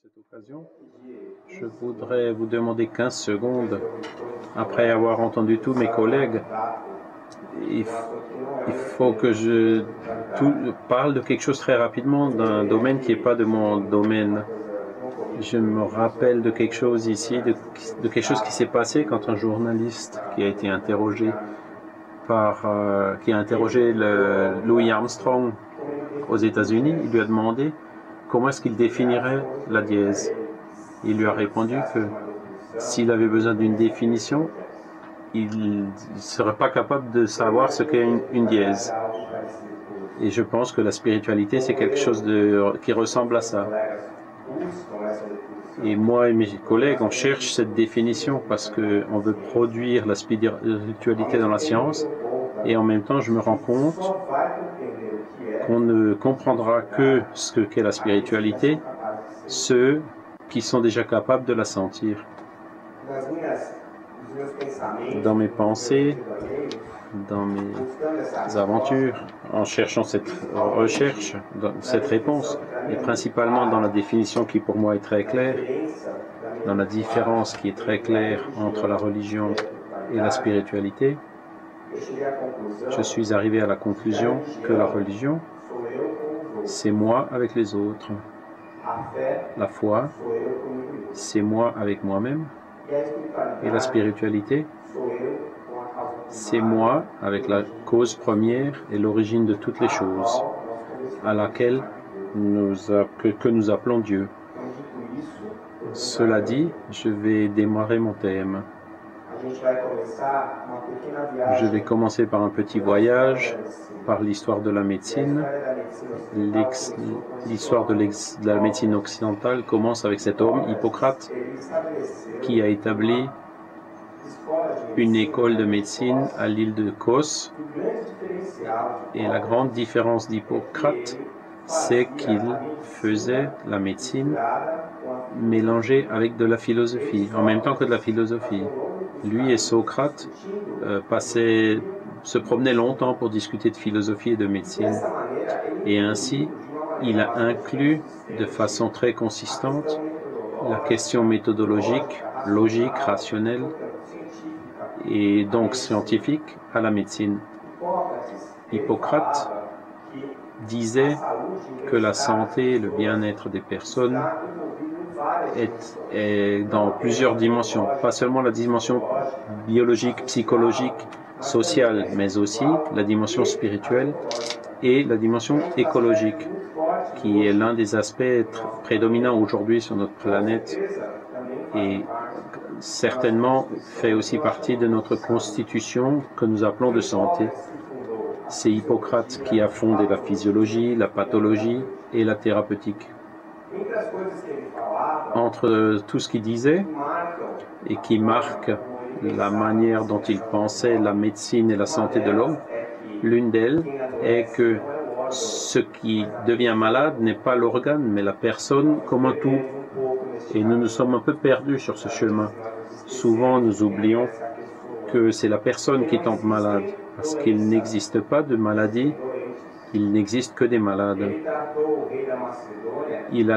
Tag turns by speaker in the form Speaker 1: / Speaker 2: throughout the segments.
Speaker 1: cette occasion. Je voudrais vous demander 15 secondes, après avoir entendu tous mes collègues, il faut que je parle de quelque chose très rapidement, d'un domaine qui n'est pas de mon domaine. Je me rappelle de quelque chose ici, de quelque chose qui s'est passé quand un journaliste qui a été interrogé qui a interrogé Louis Armstrong aux États-Unis, il lui a demandé comment est-ce qu'il définirait la dièse. Il lui a répondu que s'il avait besoin d'une définition, il ne serait pas capable de savoir ce qu'est une dièse. Et je pense que la spiritualité, c'est quelque chose qui ressemble à ça. Et moi et mes collègues, on cherche cette définition parce qu'on veut produire la spiritualité dans la science. Et en même temps, je me rends compte qu'on ne comprendra que ce qu'est la spiritualité, ceux qui sont déjà capables de la sentir. Dans mes pensées, dans mes aventures, en cherchant cette recherche, cette réponse, et principalement dans la définition qui pour moi est très claire, dans la différence qui est très claire entre la religion et la spiritualité, je suis arrivé à la conclusion que la religion, c'est moi avec les autres. La foi, c'est moi avec moi-même. Et la spiritualité, c'est moi avec la cause première et l'origine de toutes les choses, à laquelle que nous appelons Dieu. Cela dit, je vais démarrer mon thème. Je vais commencer par un petit voyage, par l'histoire de la médecine. L'histoire de la médecine occidentale commence avec cet homme, Hippocrate, qui a établi une école de médecine à l'île de Kos. Et la grande différence d'Hippocrate, c'est qu'il faisait la médecine mélangée avec de la philosophie, en même temps que de la philosophie. Lui et Socrate se promenaient longtemps pour discuter de philosophie et de médecine. Et ainsi, il a inclus de façon très consistante la question méthodologique, logique, rationnelle et donc scientifique à la médecine. Hippocrate disait que la santé et le bien-être des personnes est dans plusieurs dimensions, pas seulement la dimension biologique, psychologique, sociale, mais aussi la dimension spirituelle et la dimension écologique, qui est l'un des aspects prédominants aujourd'hui sur notre planète et certainement fait aussi partie de notre constitution que nous appelons de santé. C'est Hippocrate qui a fondé la physiologie, la pathologie et la thérapeutique. Entre tout ce qu'il disait et qui marque la manière dont il pensait la médecine et la santé de l'homme, l'une d'elles est que ce qui devient malade n'est pas l'organe, mais la personne comme un tout. Et nous nous sommes un peu perdus sur ce chemin. Souvent, nous oublions que c'est la personne qui tombe malade, parce qu'il n'existe pas de maladie, il n'existe que des malades. Il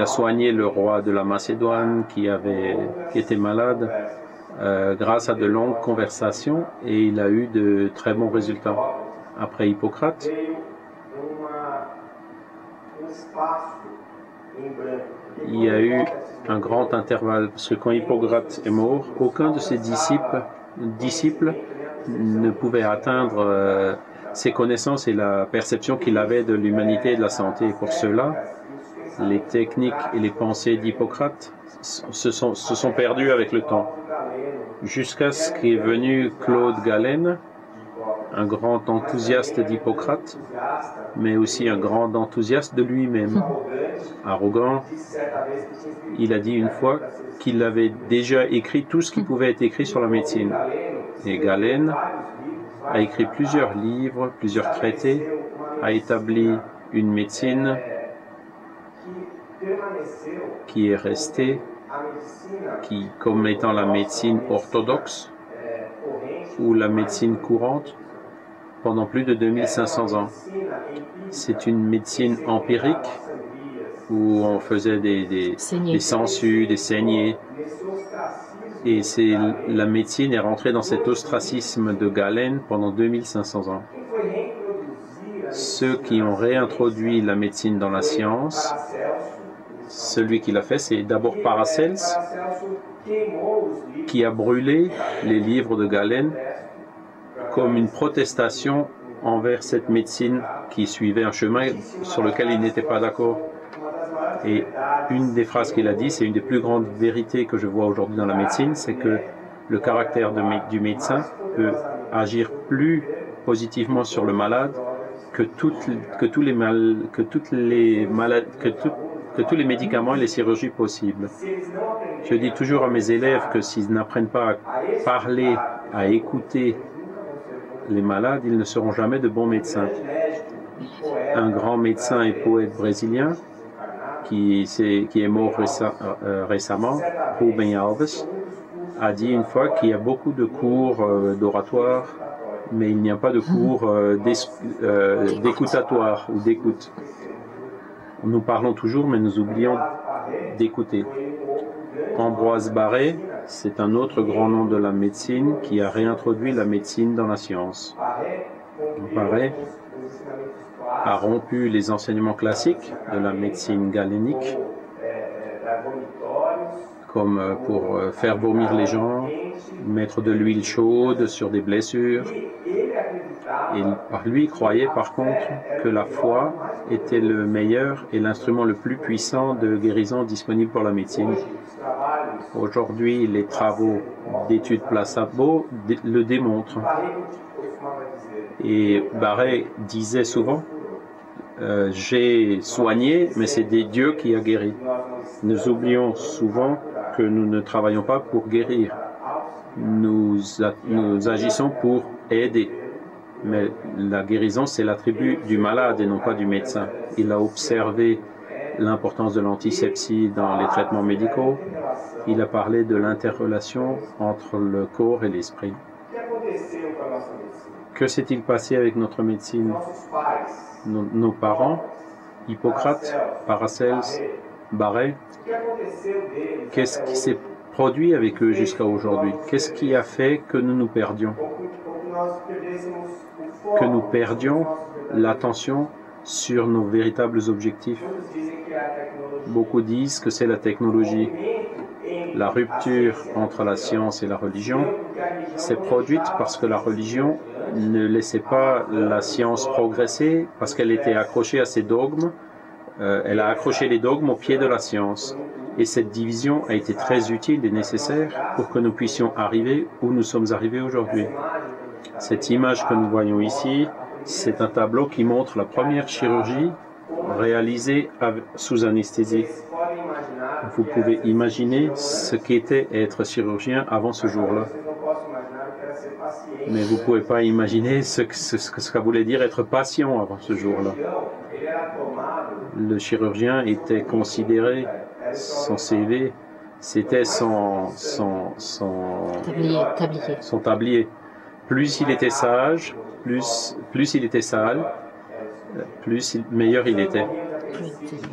Speaker 1: a soigné le roi de la Macédoine qui était malade grâce à de longues conversations et il a eu de très bons résultats. Après Hippocrate, il y a eu un grand intervalle parce que quand Hippocrate est mort, aucun de ses disciples ne pouvait atteindre ses connaissances et la perception qu'il avait de l'humanité et de la santé. Et pour cela, les techniques et les pensées d'Hippocrate se sont perdues avec le temps. Jusqu'à ce qu'est venu Claude Galen, un grand enthousiaste d'Hippocrate, mais aussi un grand enthousiaste de lui-même. Arrogant, il a dit une fois qu'il avait déjà écrit tout ce qui pouvait être écrit sur la médecine. Et Galen a écrit plusieurs livres, plusieurs traités, a établi une médecine qui est restée comme étant la médecine orthodoxe ou la médecine courante pendant plus de 2500 ans. C'est une médecine empirique où on faisait des sangsues, des saignées. Et la médecine est rentrée dans cet ostracisme de Galen pendant 2500 ans. Ceux qui ont réintroduit la médecine dans la science, celui qui l'a fait, c'est d'abord Paracels, qui a brûlé les livres de Galen comme une protestation envers cette médecine qui suivait un chemin sur lequel il n'était pas d'accord. Et une des phrases qu'il a dit, c'est une des plus grandes vérités que je vois aujourd'hui dans la médecine, c'est que le caractère du médecin peut agir plus positivement sur le malade que tous les médicaments et les chirurgies possibles. Je dis toujours à mes élèves que s'ils n'apprennent pas à parler, à écouter les malades, ils ne seront jamais de bons médecins. Un grand médecin et poète brésilien qui est mort récemment, Rubem Alves, a dit une fois qu'il y a beaucoup de cours d'oratoire, mais il n'y a pas de cours d'écoutatoire ou d'écoute. Nous parlons toujours, mais nous oublions d'écouter. Ambroise Barré, c'est un autre grand nom de la médecine qui a réintroduit la médecine dans la science. Barré a rompu les enseignements classiques de la médecine galénique, comme pour faire vomir les gens, mettre de l'huile chaude sur des blessures. Et lui croyait par contre que la foi était le meilleur et l'instrument le plus puissant de guérison disponible pour la médecine. Aujourd'hui, les travaux d'études placebo le démontrent. Et Barré disait souvent, j'ai soigné, mais c'est des dieux qui a guéri. Nous oublions souvent que nous ne travaillons pas pour guérir. Nous agissons pour aider. Mais la guérison, c'est l'attribut du malade et non pas du médecin. Il a observé l'importance de l'antisepsie dans les traitements médicaux. Il a parlé de l'interrelation entre le corps et l'esprit. Que s'est-il passé avec notre médecine? Nos parents, Hippocrate, Paracels, Barré, qu'est-ce qui s'est produit avec eux jusqu'à aujourd'hui? Qu'est-ce qui a fait que nous nous perdions? Que nous perdions l'attention sur nos véritables objectifs. Beaucoup disent que c'est la technologie. La rupture entre la science et la religion s'est produite parce que la religion ne laissait pas la science progresser, parce qu'elle était accrochée à ses dogmes. Elle a accroché les dogmes au pied de la science. Et cette division a été très utile et nécessaire pour que nous puissions arriver où nous sommes arrivés aujourd'hui. Cette image que nous voyons ici, c'est un tableau qui montre la première chirurgie réalisée sous anesthésie. Vous pouvez imaginer ce qu'était être chirurgien avant ce jour-là. Mais vous ne pouvez pas imaginer ce que ça voulait dire être patient avant ce jour-là. Le chirurgien était considéré, son CV, c'était son tablier. Plus il était sage, plus il était sale, meilleur il était.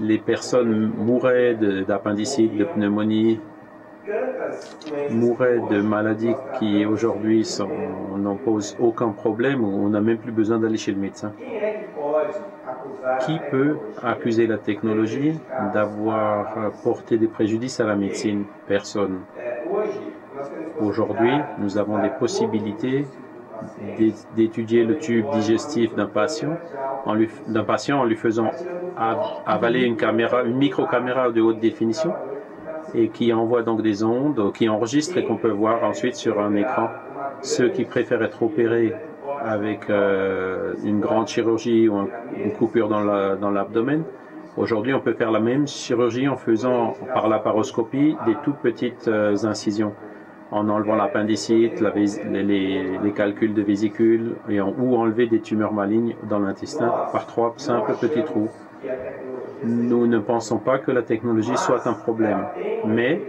Speaker 1: Les personnes mouraient d'appendicite, de pneumonie, mouraient de maladies qui aujourd'hui n'en posent aucun problème, où on n'a même plus besoin d'aller chez le médecin. Qui peut accuser la technologie d'avoir porté des préjudices à la médecine? Personne. Aujourd'hui, nous avons des possibilités d'étudier le tube digestif d'un patient en lui faisant avaler une micro-caméra de haute définition et qui envoie donc des ondes, qui enregistre et qu'on peut voir ensuite sur un écran. Ceux qui préfèrent être opérés avec une grande chirurgie ou une coupure dans l'abdomen, aujourd'hui on peut faire la même chirurgie en faisant par laparoscopie des toutes petites incisions, en enlevant l'appendicite, les calculs de vésicule ou enlever des tumeurs malignes dans l'intestin par 3 simples petits trous. Nous ne pensons pas que la technologie soit un problème, mais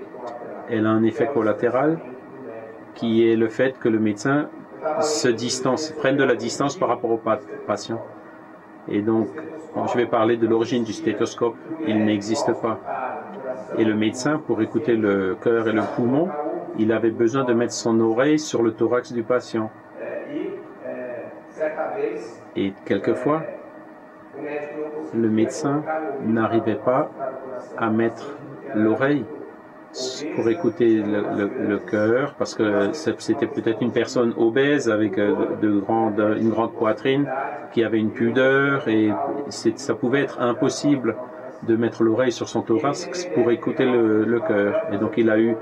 Speaker 1: elle a un effet collatéral qui est le fait que le médecin prenne de la distance par rapport au patient. Et donc, je vais parler de l'origine du stéthoscope. Il n'existe pas. Et le médecin, pour écouter le cœur et le poumon, il avait besoin de mettre son oreille sur le thorax du patient. Et quelquefois, le médecin n'arrivait pas à mettre l'oreille pour écouter le cœur, parce que c'était peut-être une personne obèse avec une grande poitrine, qui avait une pudeur, et ça pouvait être impossible de mettre l'oreille sur son thorax pour écouter le cœur. Et donc il a eu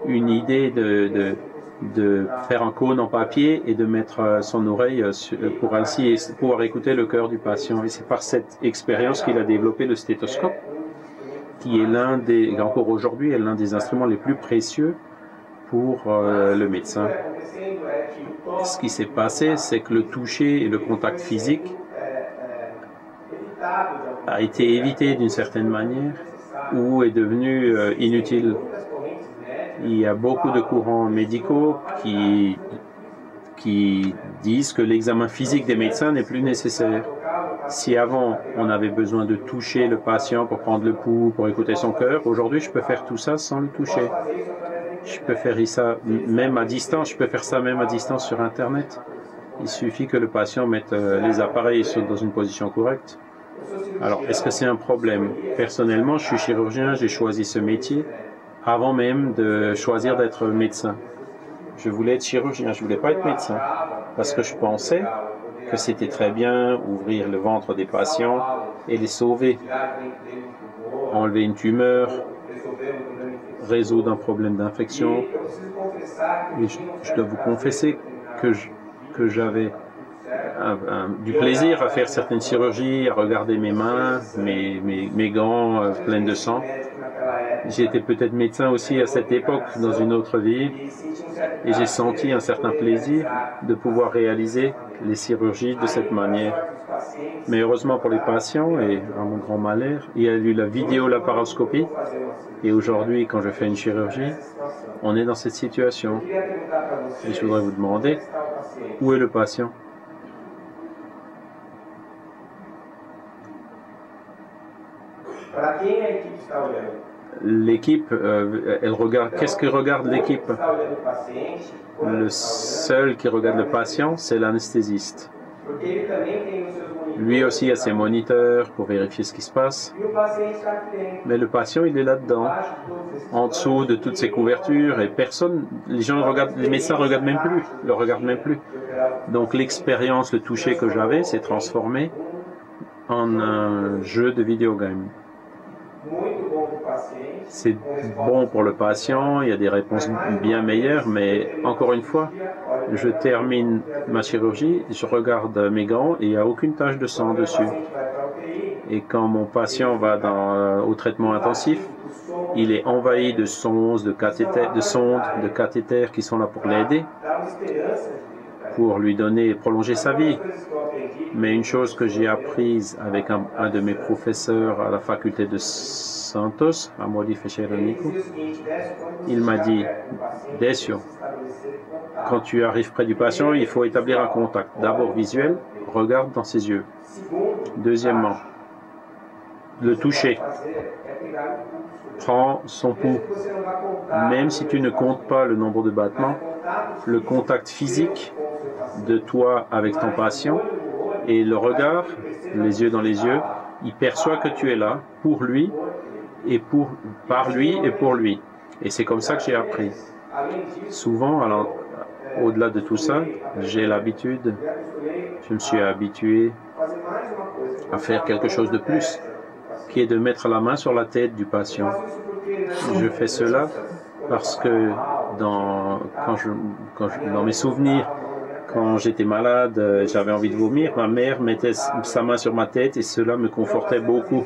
Speaker 1: une idée de faire un cône en papier et de mettre son oreille pour ainsi pouvoir écouter le cœur du patient. Et c'est par cette expérience qu'il a développé le stéthoscope, qui est encore aujourd'hui, est l'un des instruments les plus précieux pour le médecin. Ce qui s'est passé, c'est que le toucher et le contact physique a été évité d'une certaine manière ou est devenu inutile. Il y a beaucoup de courants médicaux qui disent que l'examen physique des médecins n'est plus nécessaire. Si avant, on avait besoin de toucher le patient pour prendre le pouls, pour écouter son cœur, aujourd'hui, je peux faire tout ça sans le toucher. Je peux faire ça même à distance, je peux faire ça même à distance sur Internet. Il suffit que le patient mette les appareils dans une position correcte. Alors, est-ce que c'est un problème? Personnellement, je suis chirurgien, j'ai choisi ce métier avant même de choisir d'être médecin. Je voulais être chirurgien, je ne voulais pas être médecin, parce que je pensais que c'était très bien ouvrir le ventre des patients et les sauver, enlever une tumeur, résoudre un problème d'infection. Et je dois vous confesser que j'avais du plaisir à faire certaines chirurgies, à regarder mes mains, mes gants pleins de sang. J'ai été peut-être médecin aussi à cette époque, dans une autre vie, et j'ai senti un certain plaisir de pouvoir réaliser les chirurgies de cette manière. Mais heureusement pour les patients, et à mon grand malheur, il y a eu la vidéolaparoscopie, et aujourd'hui, quand je fais une chirurgie, on est dans cette situation. Et je voudrais vous demander, où est le patient? L'équipe, elle regarde. Qu'est-ce que regarde l'équipe? Le seul qui regarde le patient, c'est l'anesthésiste. Lui aussi a ses moniteurs pour vérifier ce qui se passe. Mais le patient, il est là-dedans, en dessous de toutes ces couvertures, et personne, les médecins ne le regardent même plus. Donc l'expérience, le toucher que j'avais, s'est transformé en un jeu de vidéogame. C'est bon pour le patient, il y a des réponses bien meilleures, mais encore une fois, je termine ma chirurgie, je regarde mes gants et il n'y a aucune tache de sang dessus. Et quand mon patient va au traitement intensif, il est envahi de sondes, de cathéters qui sont là pour l'aider, pour lui prolonger sa vie. Mais une chose que j'ai apprise avec un de mes professeurs à la faculté de Santos, à Modi Fechera-Nico, il m'a dit, Décio, quand tu arrives près du patient, il faut établir un contact. D'abord visuel, regarde dans ses yeux. Deuxièmement, le toucher. Prends son pouls. Même si tu ne comptes pas le nombre de battements, le contact physique de toi avec ton patient et le regard, les yeux dans les yeux, il perçoit que tu es là pour lui et par lui et pour lui. Et c'est comme ça que j'ai appris. Souvent, au-delà de tout ça, je me suis habitué à faire quelque chose de plus, qui est de mettre la main sur la tête du patient. Je fais cela parce que dans mes souvenirs, quand j'étais malade, j'avais envie de vomir, ma mère mettait sa main sur ma tête et cela me confortait beaucoup.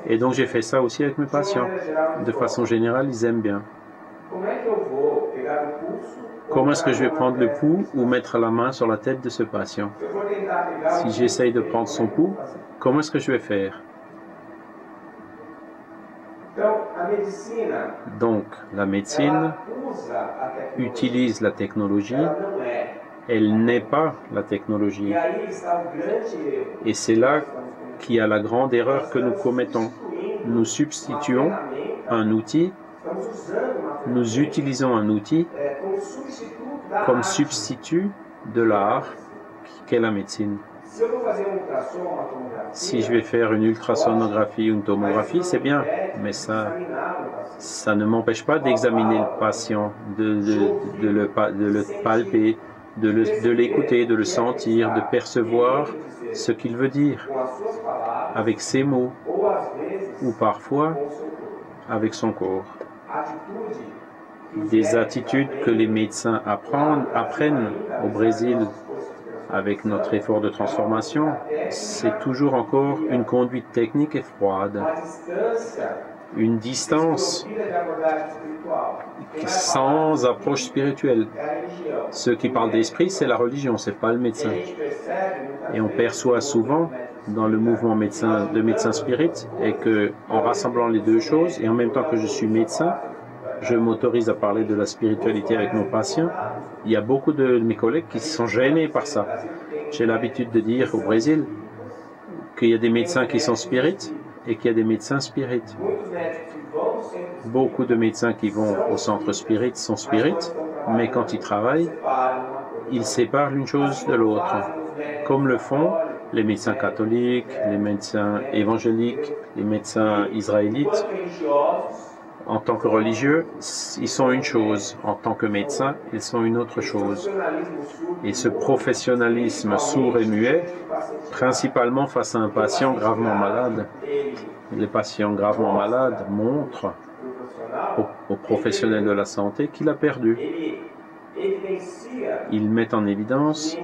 Speaker 1: Et donc j'ai fait ça aussi avec mes patients. De façon générale, ils aiment bien. Comment est-ce que je vais prendre le pouls ou mettre la main sur la tête de ce patient? Si j'essaye de prendre son pouls, comment est-ce que je vais faire? Donc, la médecine utilise la technologie, Elle n'est pas la technologie. Et c'est là qu'il y a la grande erreur que nous commettons. Nous substituons un outil, nous utilisons un outil comme substitut de l'art qu'est la médecine. Si je vais faire une ultrasonographie ou une tomographie, c'est bien, mais ça ne m'empêche pas d'examiner le patient, de le palper, de l'écouter, de le sentir, de percevoir ce qu'il veut dire avec ses mots ou parfois avec son corps. Des attitudes que les médecins apprennent au Brésil avec notre effort de transformation, c'est toujours encore une conduite technique et froide, une distance sans approche spirituelle. Ceux qui parlent d'esprit, c'est la religion, c'est pas le médecin. Et on perçoit souvent dans le mouvement de médecin spirit et que en rassemblant les deux choses et en même temps que je suis médecin, je m'autorise à parler de la spiritualité avec nos patients. Il y a beaucoup de mes collègues qui sont gênés par ça. J'ai l'habitude de dire au Brésil qu'il y a des médecins qui sont spirites et qu'il y a des médecins spirites. Beaucoup de médecins qui vont au centre spirit sont spirites, mais quand ils travaillent, ils séparent l'une chose de l'autre, comme le font les médecins catholiques, les médecins évangéliques, les médecins israélites. En tant que religieux, ils sont une chose. En tant que médecins, ils sont une autre chose. Et ce professionnalisme sourd et muet, principalement face à un patient gravement malade, les patients gravement malades montrent aux professionnels de la santé qu'il a perdu. Ils mettent en évidence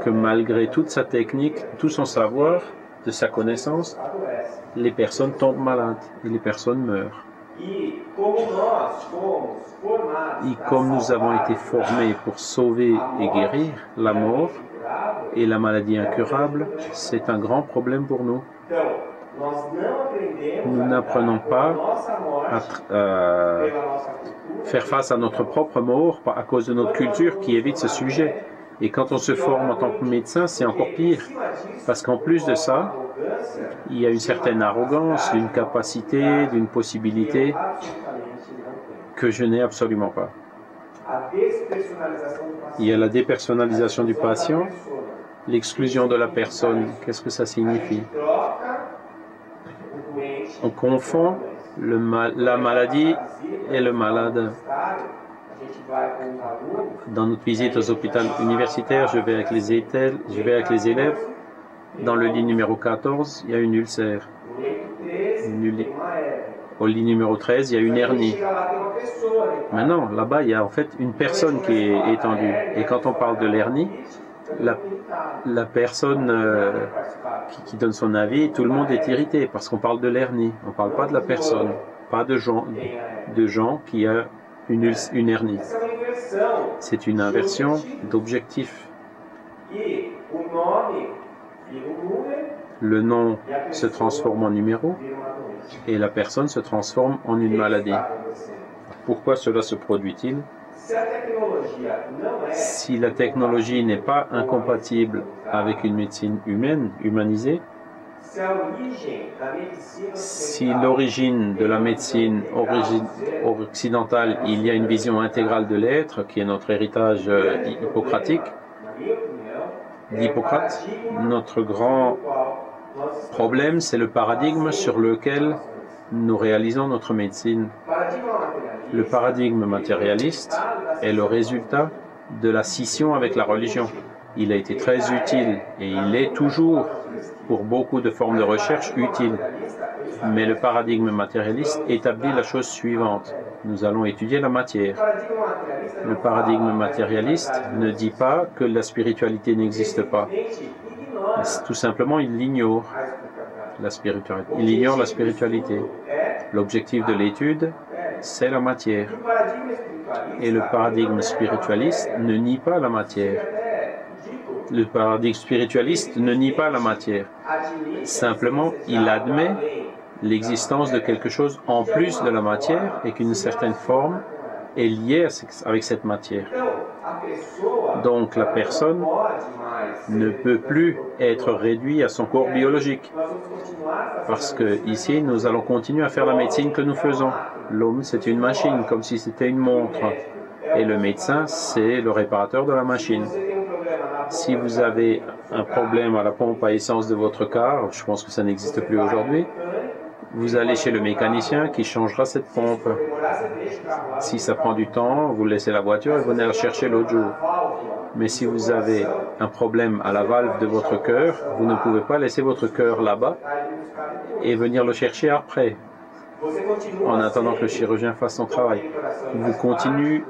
Speaker 1: que malgré toute sa technique, tout son savoir, de sa connaissance, les personnes tombent malades et les personnes meurent. Et comme nous avons été formés pour sauver et guérir la mort et la maladie incurable, c'est un grand problème pour nous. Nous n'apprenons pas à faire face à notre propre mort à cause de notre culture qui évite ce sujet. Et quand on se forme en tant que médecin, c'est encore pire. Parce qu'en plus de ça, il y a une certaine arrogance, d'une capacité, d'une possibilité que je n'ai absolument pas. Il y a la dépersonnalisation du patient, l'exclusion de la personne. Qu'est-ce que ça signifie? On confond la maladie et le malade. Dans notre visite aux hôpitaux universitaires, je vais avec les élèves. Dans le lit numéro 14, il y a une ulcère. Au lit numéro 13, il y a une hernie. Maintenant, là-bas, il y a en fait une personne qui est étendue. Et quand on parle de l'hernie, la personne qui donne son avis, tout le monde est irrité parce qu'on parle de l'hernie. On ne parle pas de la personne, pas de gens qui a une hernie. C'est une inversion d'objectif. Le nom se transforme en numéro et la personne se transforme en une maladie. Pourquoi cela se produit-il? Si la technologie n'est pas incompatible avec une médecine humaine, humanisée, si l'origine de la médecine occidentale, il y a une vision intégrale de l'être, qui est notre héritage hippocratique, d'Hippocrate, notre grand problème, c'est le paradigme sur lequel nous réalisons notre médecine. Le paradigme matérialiste est le résultat de la scission avec la religion. Il a été très utile et il est toujours, pour beaucoup de formes de recherche, utile. Mais le paradigme matérialiste établit la chose suivante. Nous allons étudier la matière. Le paradigme matérialiste ne dit pas que la spiritualité n'existe pas. Tout simplement, il l'ignore, la spiritualité. Il ignore la spiritualité. L'objectif de l'étude, c'est la matière. Et le paradigme spiritualiste ne nie pas la matière. Le paradigme spiritualiste ne nie pas la matière. Simplement, il admet l'existence de quelque chose en plus de la matière et qu'une certaine forme est lié avec cette matière. Donc la personne ne peut plus être réduite à son corps biologique. Parce que ici, nous allons continuer à faire la médecine que nous faisons. L'homme, c'est une machine, comme si c'était une montre. Et le médecin, c'est le réparateur de la machine. Si vous avez un problème à la pompe à essence de votre car, je pense que ça n'existe plus aujourd'hui, vous allez chez le mécanicien qui changera cette pompe. Si ça prend du temps, vous laissez la voiture et venez la chercher l'autre jour. Mais si vous avez un problème à la valve de votre cœur, vous ne pouvez pas laisser votre cœur là-bas et venir le chercher après, en attendant que le chirurgien fasse son travail. Vous continuez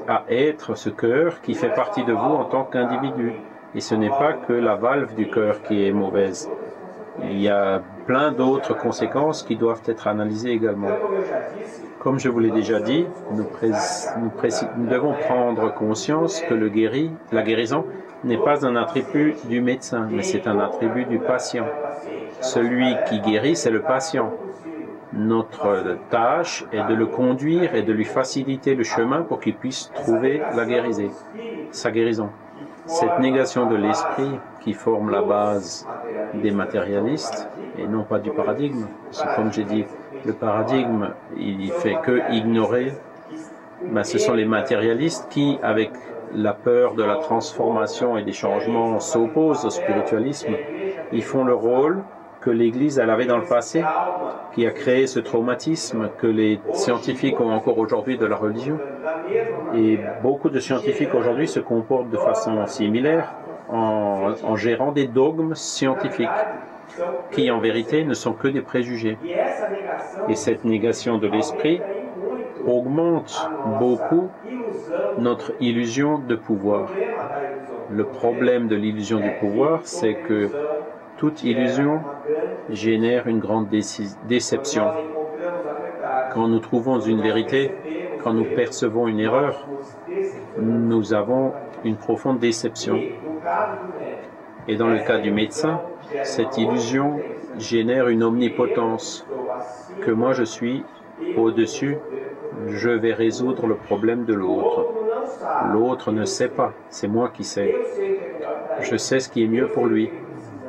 Speaker 1: à être ce cœur qui fait partie de vous en tant qu'individu. Et ce n'est pas que la valve du cœur qui est mauvaise. Il y a plein d'autres conséquences qui doivent être analysées également. Comme je vous l'ai déjà dit, nous devons prendre conscience que la guérison n'est pas un attribut du médecin, mais c'est un attribut du patient. Celui qui guérit, c'est le patient. Notre tâche est de le conduire et de lui faciliter le chemin pour qu'il puisse trouver sa guérison. Cette négation de l'esprit qui forme la base des matérialistes et non pas du paradigme, parce que comme j'ai dit, le paradigme, il fait que ignorer, ce sont les matérialistes qui, avec la peur de la transformation et des changements, s'opposent au spiritualisme. Ils font le rôle que l'Église elle avait dans le passé, qui a créé ce traumatisme que les scientifiques ont encore aujourd'hui de la religion. Et beaucoup de scientifiques aujourd'hui se comportent de façon similaire en gérant des dogmes scientifiques qui en vérité ne sont que des préjugés. Et cette négation de l'esprit augmente beaucoup notre illusion de pouvoir. Le problème de l'illusion du pouvoir, c'est que toute illusion génère une grande déception. Quand nous trouvons une vérité, quand nous percevons une erreur, nous avons une profonde déception. Et dans le cas du médecin, cette illusion génère une omnipotence, que moi je suis au-dessus, je vais résoudre le problème de l'autre. L'autre ne sait pas, c'est moi qui sais. Je sais ce qui est mieux pour lui.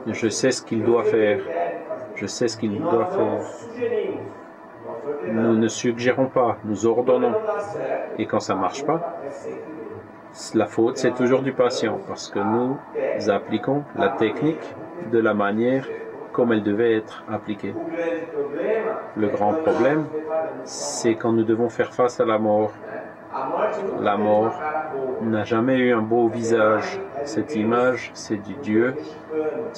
Speaker 1: Je sais ce qu'il doit faire. Je sais ce qu'il doit faire. Nous ne suggérons pas, nous ordonnons. Et quand ça ne marche pas, la faute, c'est toujours du patient, parce que nous appliquons la technique de la manière comme elle devait être appliquée. Le grand problème, c'est quand nous devons faire face à la mort. La mort n'a jamais eu un beau visage. Cette image, c'est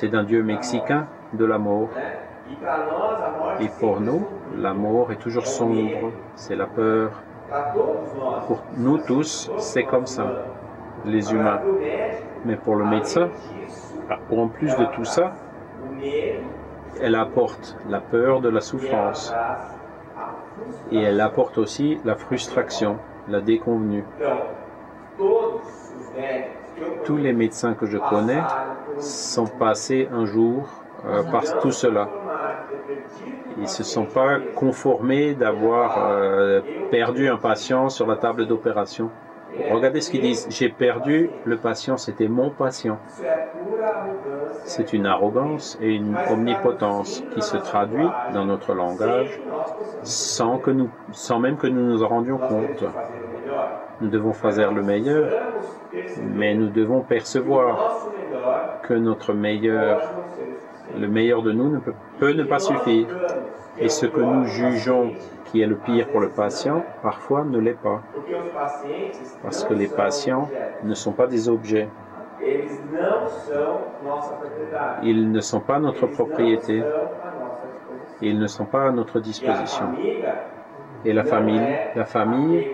Speaker 1: d'un Dieu mexicain de la mort. Et pour nous, la mort est toujours sombre, c'est la peur. Pour nous tous, c'est comme ça, les humains. Mais pour le médecin, en plus de tout ça, elle apporte la peur de la souffrance. Et elle apporte aussi la frustration, la déconvenue. Tous les médecins que je connais sont passés un jour par tout cela. Ils ne se sont pas conformés d'avoir perdu un patient sur la table d'opération. Regardez ce qu'ils disent. J'ai perdu le patient, c'était mon patient. C'est une arrogance et une omnipotence qui se traduit dans notre langage sans même que nous nous en rendions compte. Nous devons faire le meilleur, mais nous devons percevoir que le meilleur de nous peut ne pas suffire. Et ce que nous jugeons qui est le pire pour le patient, parfois ne l'est pas. Parce que les patients ne sont pas des objets. Ils ne sont pas notre propriété. Ils ne sont pas à notre disposition. Et la famille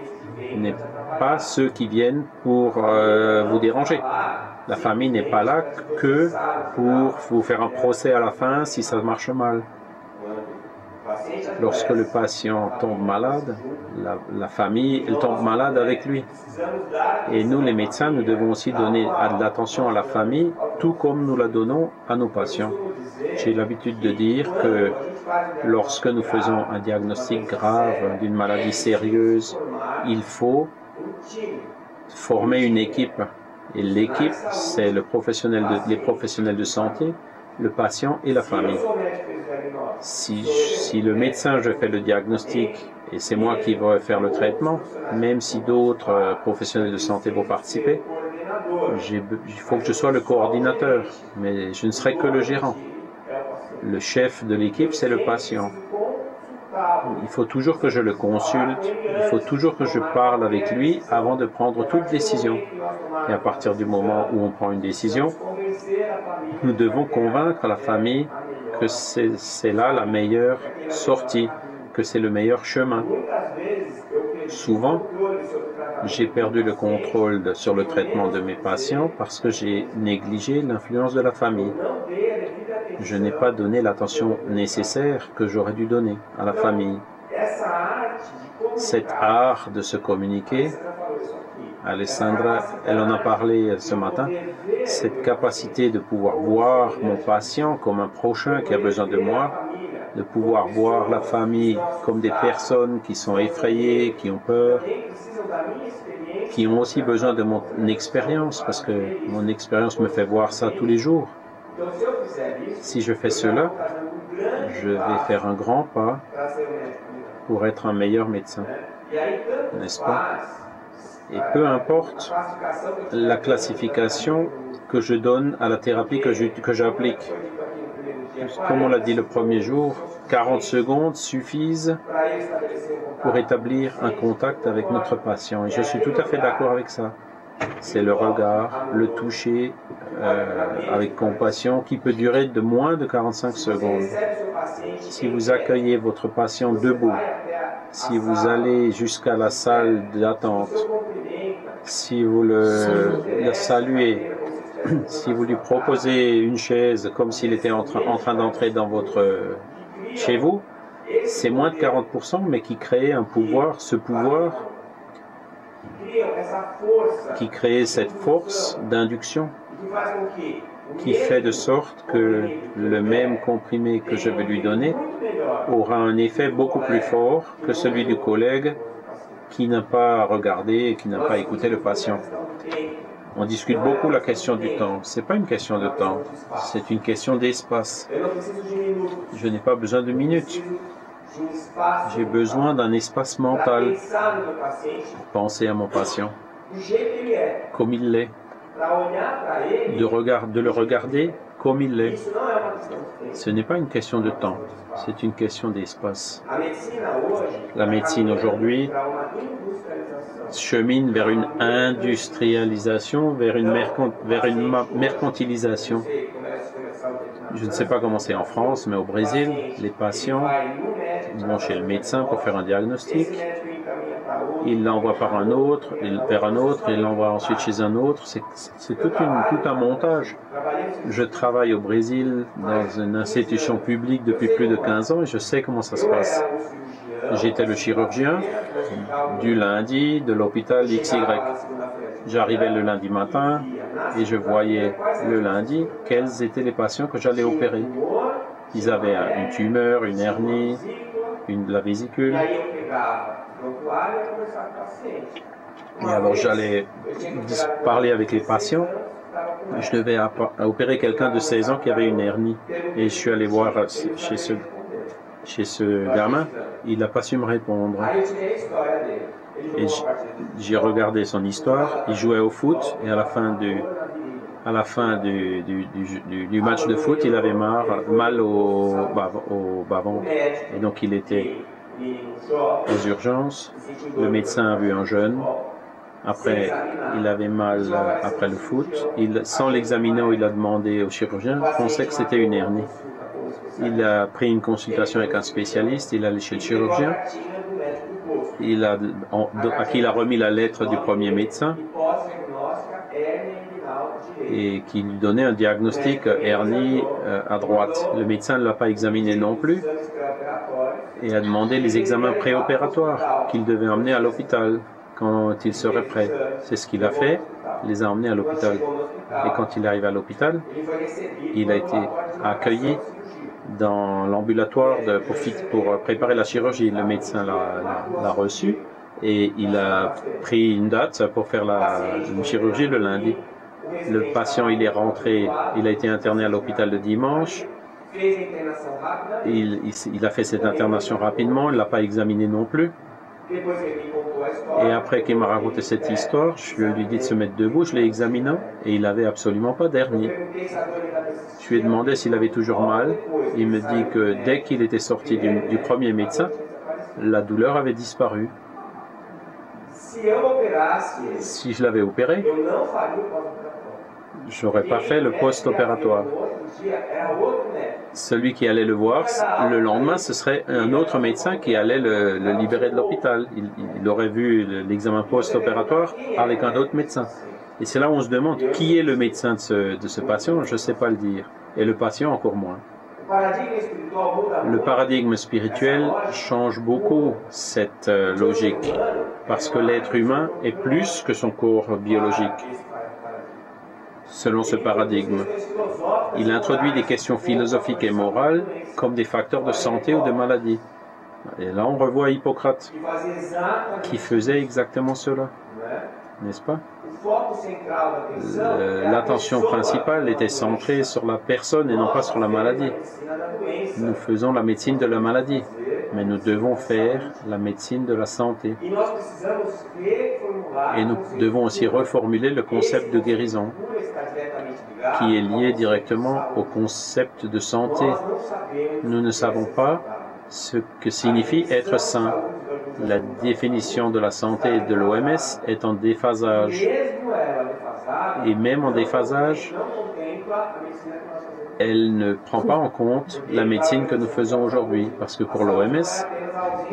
Speaker 1: n'est pas ceux qui viennent pour vous déranger. La famille n'est pas là que pour vous faire un procès à la fin si ça marche mal. Lorsque le patient tombe malade, la famille elle tombe malade avec lui. Et nous, les médecins, nous devons aussi donner de l'attention à la famille, tout comme nous la donnons à nos patients. J'ai l'habitude de dire que lorsque nous faisons un diagnostic grave d'une maladie sérieuse, il faut former une équipe. Et l'équipe, c'est les professionnels de santé, le patient et la famille. Si le médecin, je fais le diagnostic et c'est moi qui vais faire le traitement, même si d'autres professionnels de santé vont participer, il faut que je sois le coordinateur, mais je ne serai que le gérant. Le chef de l'équipe, c'est le patient. Il faut toujours que je le consulte, il faut toujours que je parle avec lui avant de prendre toute décision. Et à partir du moment où on prend une décision, nous devons convaincre la famille que c'est là la meilleure sortie, que c'est le meilleur chemin. Souvent, j'ai perdu le contrôle sur le traitement de mes patients parce que j'ai négligé l'influence de la famille. Je n'ai pas donné l'attention nécessaire que j'aurais dû donner à la famille. Cet art de se communiquer, Alessandra, elle en a parlé ce matin, cette capacité de pouvoir voir mon patient comme un prochain qui a besoin de moi, de pouvoir voir la famille comme des personnes qui sont effrayées, qui ont peur, qui ont aussi besoin de mon expérience, parce que mon expérience me fait voir ça tous les jours. Si je fais cela, je vais faire un grand pas pour être un meilleur médecin, n'est-ce pas? Et peu importe la classification que je donne à la thérapie que j'applique. Comme on l'a dit le premier jour, 40 secondes suffisent pour établir un contact avec notre patient. Et je suis tout à fait d'accord avec ça. C'est le regard, le toucher avec compassion qui peut durer de moins de 45 secondes. Si vous accueillez votre patient debout, si vous allez jusqu'à la salle d'attente, si vous le saluez, si vous lui proposez une chaise comme s'il était en train d'entrer dans chez vous, c'est moins de 40%, mais qui crée un pouvoir, ce pouvoir qui crée cette force d'induction qui fait de sorte que le même comprimé que je vais lui donner aura un effet beaucoup plus fort que celui du collègue qui n'a pas regardé et qui n'a pas écouté le patient. On discute beaucoup la question du temps. Ce n'est pas une question de temps, c'est une question d'espace. Je n'ai pas besoin de minutes. J'ai besoin d'un espace mental pour penser à mon patient, comme il l'est, de le regarder comme il l'est. Ce n'est pas une question de temps, c'est une question d'espace. La médecine aujourd'hui chemine vers une industrialisation, vers une mercantilisation. Je ne sais pas comment c'est en France, mais au Brésil, les patients vont chez le médecin pour faire un diagnostic. Il l'envoie vers un autre, il l'envoie ensuite chez un autre. C'est tout un montage. Je travaille au Brésil dans une institution publique depuis plus de 15 ans et je sais comment ça se passe. J'étais le chirurgien du lundi de l'hôpital XY. J'arrivais le lundi matin et je voyais le lundi quels étaient les patients que j'allais opérer. Ils avaient une tumeur, une hernie, la vésicule. Et alors j'allais parler avec les patients. Je devais opérer quelqu'un de 16 ans qui avait une hernie. Et je suis allé voir chez ce gamin, il n'a pas su me répondre. Et j'ai regardé son histoire, il jouait au foot et à la fin du match de foot, il avait mal au bas-ventre. Et donc il était aux urgences. Le médecin a vu un jeune. Après, il avait mal après le foot. Sans l'examiner, il a demandé au chirurgien, il pensait que c'était une hernie. Il a pris une consultation avec un spécialiste, il est allé chez le chirurgien, à qui il a remis la lettre du premier médecin et qui lui donnait un diagnostic hernie à droite. Le médecin ne l'a pas examiné non plus et a demandé les examens préopératoires qu'il devait emmener à l'hôpital quand il serait prêt. C'est ce qu'il a fait, il les a emmenés à l'hôpital. Et quand il est arrivé à l'hôpital, il a été accueilli dans l'ambulatoire pour préparer la chirurgie. Le médecin l'a reçu et il a pris une date pour faire une chirurgie le lundi. Le patient, il est rentré, il a été interné à l'hôpital le dimanche. Il a fait cette internation rapidement, il ne l'a pas examiné non plus. Et après qu'il m'a raconté cette histoire, je lui ai dit de se mettre debout, je l'ai examiné et il n'avait absolument pas d'hernie. Je lui ai demandé s'il avait toujours mal. Il me dit que dès qu'il était sorti du premier médecin, la douleur avait disparu. Si je l'avais opéré, je n'aurais pas fait le post-opératoire. Celui qui allait le voir, le lendemain, ce serait un autre médecin qui allait le libérer de l'hôpital. Il aurait vu l'examen post-opératoire avec un autre médecin. Et c'est là où on se demande qui est le médecin de ce patient, je ne sais pas le dire. Et le patient encore moins. Le paradigme spirituel change beaucoup cette logique, parce que l'être humain est plus que son corps biologique. Selon ce paradigme, il introduit des questions philosophiques et morales comme des facteurs de santé ou de maladie. Et là, on revoit Hippocrate qui faisait exactement cela, n'est-ce pas? L'attention principale était centrée sur la personne et non pas sur la maladie. Nous faisons la médecine de la maladie, mais nous devons faire la médecine de la santé. Et nous devons aussi reformuler le concept de guérison, qui est lié directement au concept de santé. Nous ne savons pas ce que signifie être sain. La définition de la santé de l'OMS est en déphasage. Et même en déphasage, elle ne prend pas en compte la médecine que nous faisons aujourd'hui. Parce que pour l'OMS,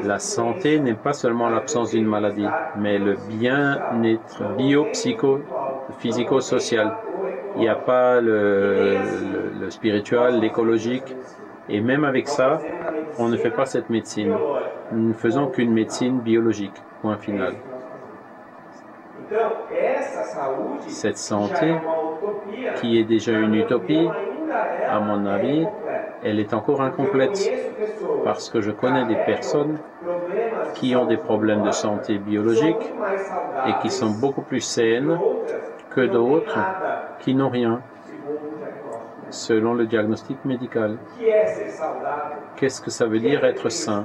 Speaker 1: la santé n'est pas seulement l'absence d'une maladie, mais le bien-être physico-social. Il n'y a pas le spirituel, l'écologique. Et même avec ça, on ne fait pas cette médecine. Nous ne faisons qu'une médecine biologique, point final. Cette santé, qui est déjà une utopie, à mon avis, elle est encore incomplète, parce que je connais des personnes qui ont des problèmes de santé biologique et qui sont beaucoup plus saines que d'autres qui n'ont rien, selon le diagnostic médical. Qu'est-ce que ça veut dire être sain?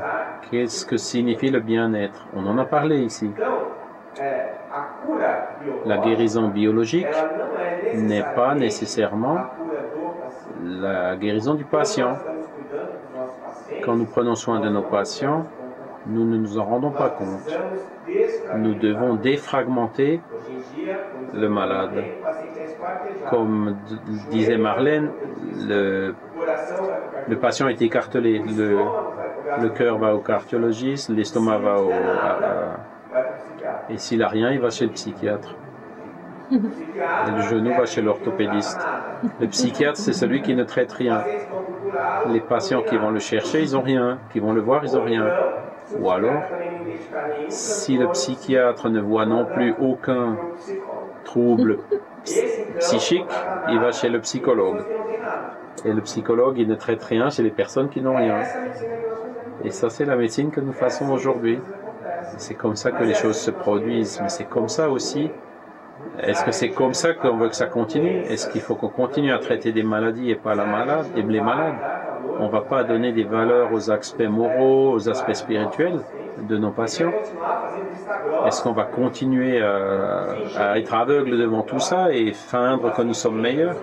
Speaker 1: Qu'est-ce que signifie le bien-être? On en a parlé ici. La guérison biologique n'est pas nécessairement la guérison du patient. Quand nous prenons soin de nos patients, nous ne nous en rendons pas compte. Nous devons défragmenter le malade. Comme disait Marlène, le patient est écartelé. Le cœur va au cardiologiste, l'estomac va et s'il n'a rien, il va chez le psychiatre. Et le genou va chez l'orthopédiste. Le psychiatre, c'est celui qui ne traite rien. Les patients qui vont le chercher, ils n'ont rien. Qui vont le voir, ils n'ont rien. Ou alors, si le psychiatre ne voit non plus aucun trouble psychique, il va chez le psychologue. Et le psychologue, il ne traite rien chez les personnes qui n'ont rien. Et ça, c'est la médecine que nous faisons aujourd'hui. C'est comme ça que les choses se produisent. Mais c'est comme ça aussi. Est-ce que c'est comme ça qu'on veut que ça continue? Est-ce qu'il faut qu'on continue à traiter des maladies et pas les malades? On ne va pas donner des valeurs aux aspects moraux, aux aspects spirituels de nos patients. Est-ce qu'on va continuer à être aveugle devant tout ça et feindre que nous sommes meilleurs?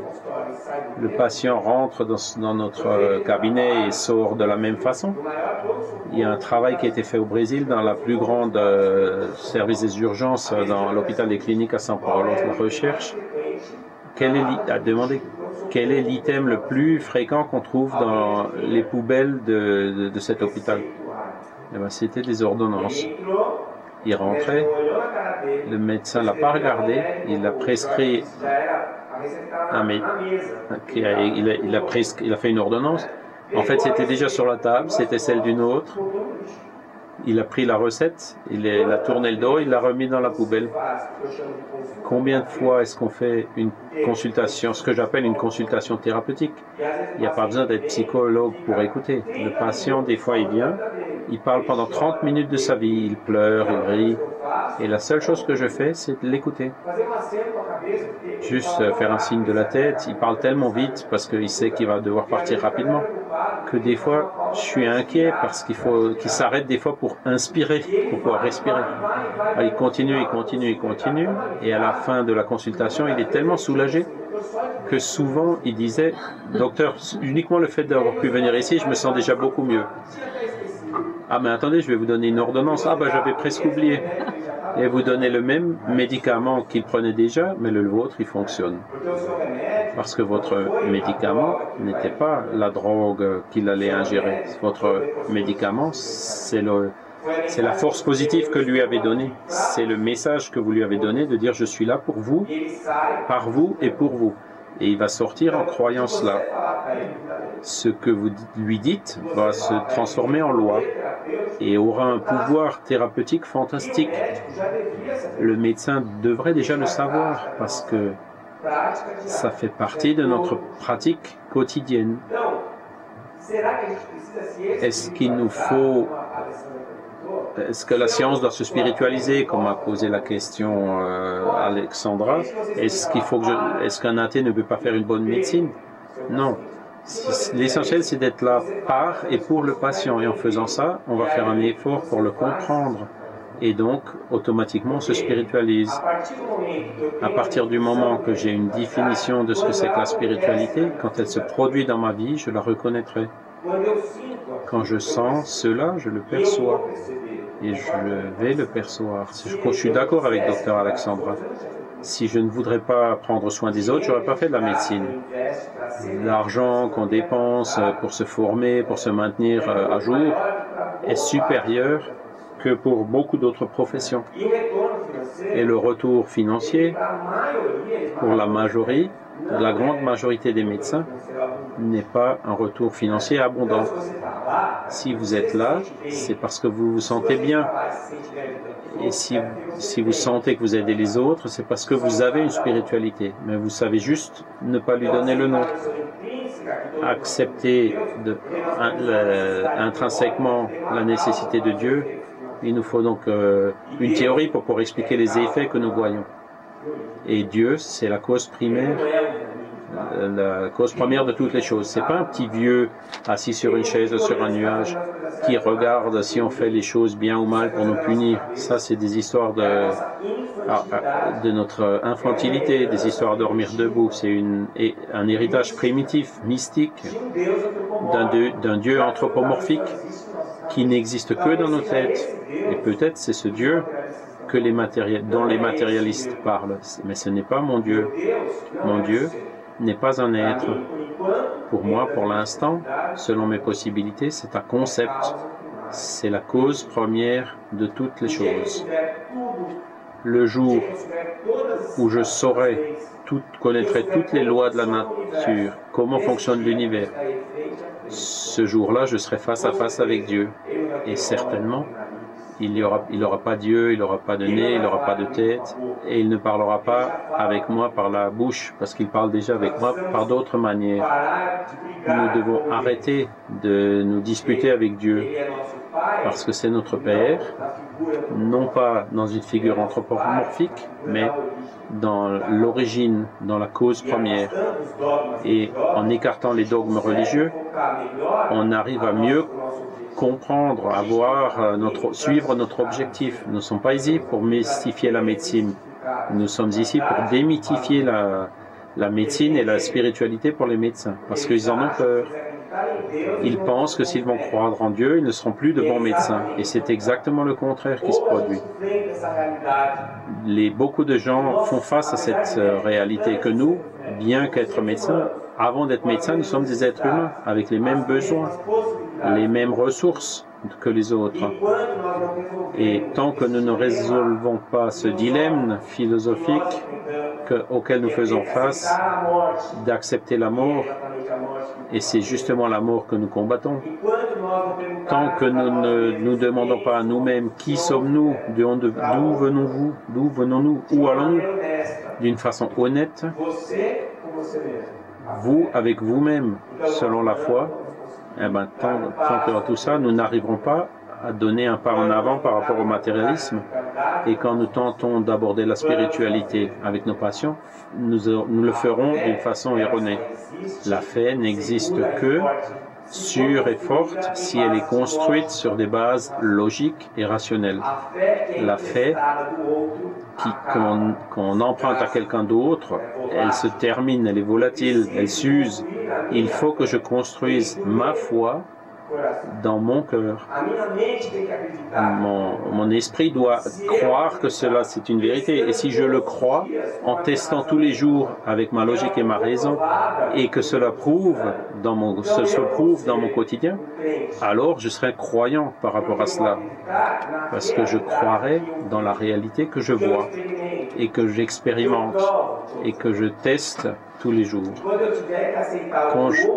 Speaker 1: Le patient rentre dans notre cabinet et sort de la même façon. Il y a un travail qui a été fait au Brésil dans la plus grande service des urgences dans l'hôpital des cliniques à São Paulo. La recherche a demandé quel est l'item le plus fréquent qu'on trouve dans les poubelles de cet hôpital. Eh bien, c'était des ordonnances. Il rentrait, le médecin ne l'a pas regardé, il a prescrit il a fait une ordonnance. En fait, c'était déjà sur la table, c'était celle d'une autre. Il a pris la recette, il a tourné le dos, il l'a remis dans la poubelle. Combien de fois est-ce qu'on fait une consultation, ce que j'appelle une consultation thérapeutique? Il n'y a pas besoin d'être psychologue pour écouter. Le patient, des fois, il vient Il parle pendant 30 minutes de sa vie, il pleure, il rit. Et la seule chose que je fais, c'est de l'écouter. Juste faire un signe de la tête. Il parle tellement vite parce qu'il sait qu'il va devoir partir rapidement que des fois, je suis inquiet parce qu'il s'arrête des fois pour inspirer, pour pouvoir respirer. Alors, il continue, il continue, il continue. Et à la fin de la consultation, il est tellement soulagé que souvent, il disait, docteur, uniquement le fait d'avoir pu venir ici, je me sens déjà beaucoup mieux. Ah, mais attendez, je vais vous donner une ordonnance. Ah, ben, j'avais presque oublié. Et vous donnez le même médicament qu'il prenait déjà, mais le vôtre, il fonctionne. Parce que votre médicament n'était pas la drogue qu'il allait ingérer. Votre médicament, c'est la force positive que lui avait donnée. C'est le message que vous lui avez donné de dire je suis là pour vous, par vous et pour vous. Et il va sortir en croyant cela. Ce que vous lui dites va se transformer en loi et aura un pouvoir thérapeutique fantastique. Le médecin devrait déjà le savoir parce que ça fait partie de notre pratique quotidienne. Est-ce que la science doit se spiritualiser, comme a posé la question Alexandra? Est-ce qu'un athée ne peut pas faire une bonne médecine? Non. L'essentiel, c'est d'être là par et pour le patient. Et en faisant ça, on va faire un effort pour le comprendre. Et donc, automatiquement, on se spiritualise. À partir du moment que j'ai une définition de ce que c'est que la spiritualité, quand elle se produit dans ma vie, je la reconnaîtrai. Quand je sens cela, je le perçois. Et je vais le percevoir. Je suis d'accord avec Dr Alexandra. Si je ne voudrais pas prendre soin des autres, je n'aurais pas fait de la médecine. L'argent qu'on dépense pour se former, pour se maintenir à jour, est supérieur que pour beaucoup d'autres professions. Et le retour financier, pour la grande majorité des médecins, n'est pas un retour financier abondant. Si vous êtes là, c'est parce que vous vous sentez bien. Et si vous sentez que vous aidez les autres, c'est parce que vous avez une spiritualité. Mais vous savez juste ne pas lui donner le nom. Accepter intrinsèquement la nécessité de Dieu. Il nous faut donc une théorie pour pouvoir expliquer les effets que nous voyons. Et Dieu, c'est la cause première de toutes les choses. C'est pas un petit vieux assis sur une chaise ou sur un nuage qui regarde si on fait les choses bien ou mal pour nous punir. Ça, c'est des histoires de notre infantilité, des histoires à dormir debout. C'est un héritage primitif, mystique, d'un Dieu anthropomorphique qui n'existe que dans nos têtes. Et peut-être c'est ce Dieu dont les matérialistes parlent. Mais ce n'est pas mon Dieu. Mon Dieu n'est pas un être. Pour moi, pour l'instant, selon mes possibilités, c'est un concept. C'est la cause première de toutes les choses. Le jour où je connaîtrai toutes les lois de la nature, comment fonctionne l'univers, ce jour-là, je serai face à face avec Dieu. Et certainement, il n'aura pas Dieu, il n'aura pas de nez, il n'aura pas de tête, et il ne parlera pas avec moi par la bouche, parce qu'il parle déjà avec moi par d'autres manières. Nous devons arrêter de nous disputer avec Dieu, parce que c'est notre Père, non pas dans une figure anthropomorphique, mais dans l'origine, dans la cause première. Et en écartant les dogmes religieux, on arrive à mieux comprendre, suivre notre objectif. Nous ne sommes pas ici pour mystifier la médecine. Nous sommes ici pour démythifier la médecine et la spiritualité pour les médecins, parce qu'ils en ont peur. Ils pensent que s'ils vont croire en Dieu, ils ne seront plus de bons médecins. Et c'est exactement le contraire qui se produit. Beaucoup de gens font face à cette réalité que nous, bien qu'être médecins, avant d'être médecins, nous sommes des êtres humains avec les mêmes besoins, les mêmes ressources que les autres. Et tant que nous ne résolvons pas ce dilemme philosophique auquel nous faisons face, d'accepter la mort, et c'est justement la mort que nous combattons, tant que nous ne nous demandons pas à nous-mêmes qui sommes-nous, d'où venons-nous, où allons-nous, d'une façon honnête, vous avec vous-même, selon la foi, tant que dans tout ça, nous n'arriverons pas à donner un pas en avant par rapport au matérialisme. Et quand nous tentons d'aborder la spiritualité avec nos patients, nous le ferons d'une façon erronée. La fait n'existe que sûre et forte si elle est construite sur des bases logiques et rationnelles. La fait qu'on emprunte à quelqu'un d'autre, elle se termine, elle est volatile, elle s'use. Il faut que je construise ma foi dans mon cœur. Mon esprit doit croire que cela c'est une vérité. Et si je le crois, en testant tous les jours avec ma logique et ma raison, et que cela se prouve dans mon quotidien, alors je serai croyant par rapport à cela. Parce que je croirai dans la réalité que je vois, et que j'expérimente, et que je teste tous les jours.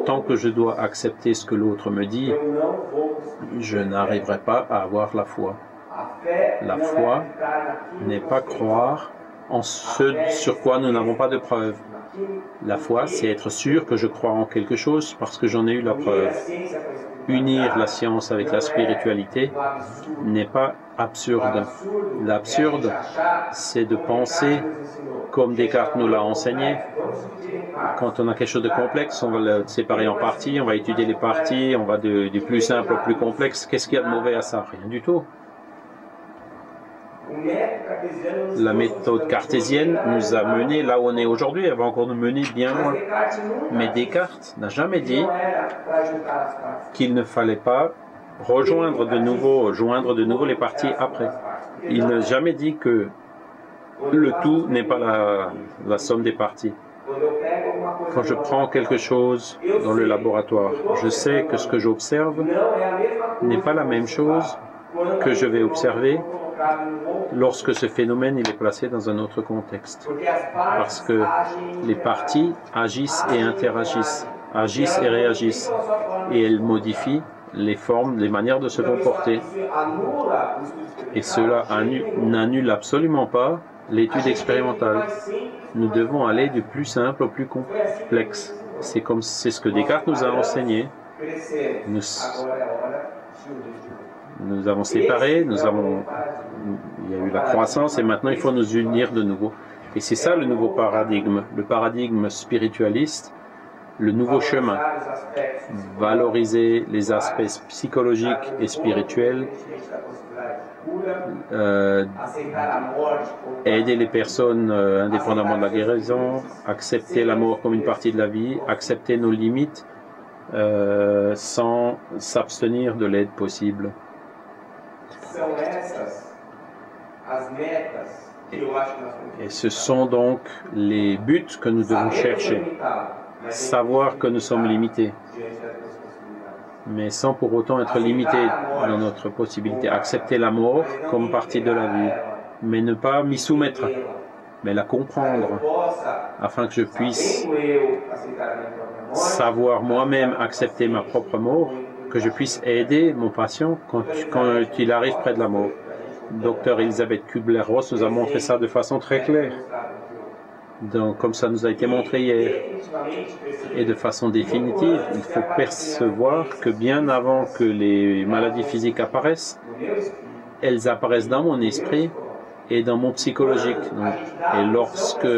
Speaker 1: Tant que je dois accepter ce que l'autre me dit, je n'arriverai pas à avoir la foi. La foi n'est pas croire en ce sur quoi nous n'avons pas de preuve. La foi, c'est être sûr que je crois en quelque chose parce que j'en ai eu la preuve. Unir la science avec la spiritualité n'est pas absurde. L'absurde, c'est de penser comme Descartes nous l'a enseigné. Quand on a quelque chose de complexe, on va le séparer en parties, on va étudier les parties, on va du plus simple au plus complexe. Qu'est-ce qu'il y a de mauvais à ça? Rien du tout. La méthode cartésienne nous a menés là où on est aujourd'hui, elle va encore nous mener bien loin. Mais Descartes n'a jamais dit qu'il ne fallait pas joindre de nouveau les parties après. Il n'a jamais dit que le tout n'est pas la somme des parties. Quand je prends quelque chose dans le laboratoire, je sais que ce que j'observe n'est pas la même chose que je vais observer lorsque ce phénomène il est placé dans un autre contexte. Parce que les parties agissent et interagissent, agissent et réagissent, et elles modifient les formes, les manières de se comporter. Et cela n'annule absolument pas l'étude expérimentale. Nous devons aller du plus simple au plus complexe. C'est ce que Descartes nous a enseigné. Nous avons séparé, il y a eu la croissance et maintenant il faut nous unir de nouveau. Et c'est ça le nouveau paradigme, le paradigme spiritualiste, le nouveau chemin. Valoriser les aspects psychologiques et spirituels, aider les personnes indépendamment de la guérison, accepter la mort comme une partie de la vie, accepter nos limites sans s'abstenir de l'aide possible. Et ce sont donc les buts que nous devons chercher. Savoir que nous sommes limités, mais sans pour autant être limités dans notre possibilité. Accepter la mort comme partie de la vie, mais ne pas m'y soumettre, mais la comprendre, afin que je puisse savoir moi-même accepter ma propre mort, que je puisse aider mon patient quand il arrive près de la mort. Docteur Elisabeth Kubler-Ross nous a montré ça de façon très claire. Donc, comme ça nous a été montré hier. Et de façon définitive, il faut percevoir que bien avant que les maladies physiques apparaissent, elles apparaissent dans mon esprit et dans mon psychologique. Donc, et lorsque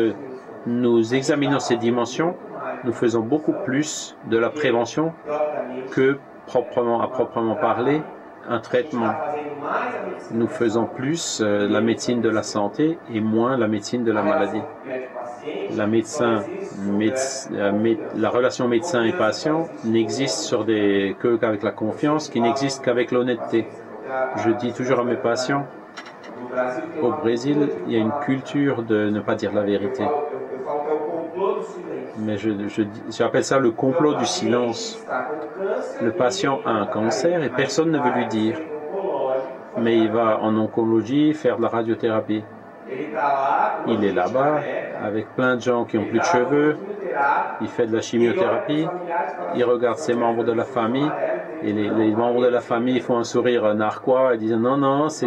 Speaker 1: nous examinons ces dimensions, nous faisons beaucoup plus de la prévention que à proprement parler, un traitement. Nous faisons plus la médecine de la santé et moins la médecine de la maladie. La relation médecin et patient n'existe qu'avec la confiance, qui n'existe qu'avec l'honnêteté. Je dis toujours à mes patients, au Brésil, il y a une culture de ne pas dire la vérité. Mais j'appelle ça le complot du silence. Le patient a un cancer et personne ne veut lui dire. Mais il va en oncologie faire de la radiothérapie. Il est là-bas avec plein de gens qui n'ont plus de cheveux. Il fait de la chimiothérapie. Il regarde ses membres de la famille. Et les membres de la famille font un sourire narquois et disent non, non, c'est...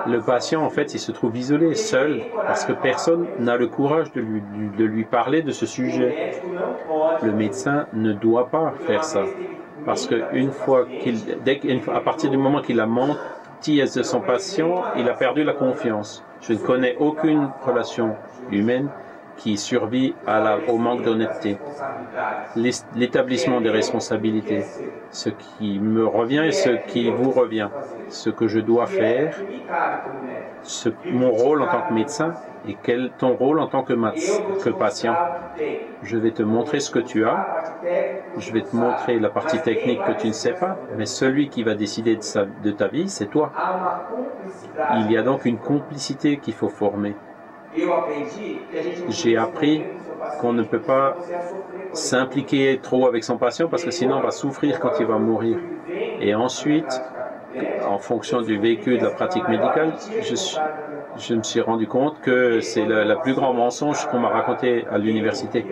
Speaker 1: Le patient, en fait, il se trouve isolé, seul, parce que personne n'a le courage de lui parler de ce sujet. Le médecin ne doit pas faire ça. Parce à partir du moment qu'il a menti à son patient, il a perdu la confiance. Je ne connais aucune relation humaine qui survit au manque d'honnêteté. L'établissement des responsabilités, ce qui me revient et ce qui vous revient, ce que je dois faire, mon rôle en tant que médecin et quel ton rôle en tant que patient. Je vais te montrer ce que tu as, je vais te montrer la partie technique que tu ne sais pas, mais celui qui va décider de ta vie, c'est toi. Il y a donc une complicité qu'il faut former. J'ai appris qu'on ne peut pas s'impliquer trop avec son patient parce que sinon on va souffrir quand il va mourir. Et ensuite, en fonction du vécu de la pratique médicale, je me suis rendu compte que c'est le plus grand mensonge qu'on m'a raconté à l'université.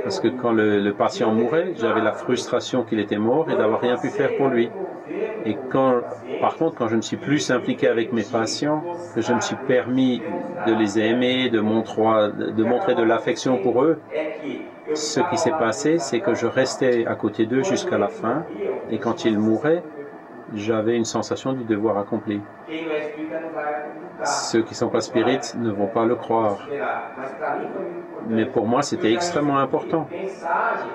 Speaker 1: Parce que quand le patient mourait, j'avais la frustration qu'il était mort et d'avoir rien pu faire pour lui. Et par contre, quand je ne suis plus impliqué avec mes patients, que je me suis permis de les aimer, de montrer de l'affection pour eux, ce qui s'est passé, c'est que je restais à côté d'eux jusqu'à la fin. Et quand ils mouraient, j'avais une sensation du devoir accompli. Ceux qui ne sont pas spirites ne vont pas le croire. Mais pour moi, c'était extrêmement important.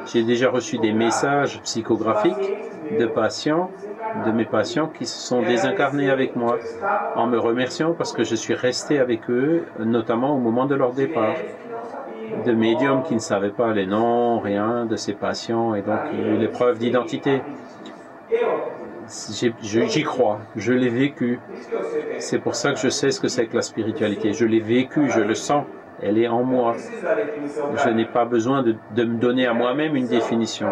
Speaker 1: J'ai déjà reçu des messages psychographiques de mes patients qui se sont désincarnés avec moi, en me remerciant parce que je suis resté avec eux, notamment au moment de leur départ. De médiums qui ne savaient pas les noms, rien de ces patients, et donc il y a eu les preuves d'identité. J'y crois, je l'ai vécu. C'est pour ça que je sais ce que c'est que la spiritualité. Je l'ai vécu, je le sens, elle est en moi. Je n'ai pas besoin de me donner à moi-même une définition.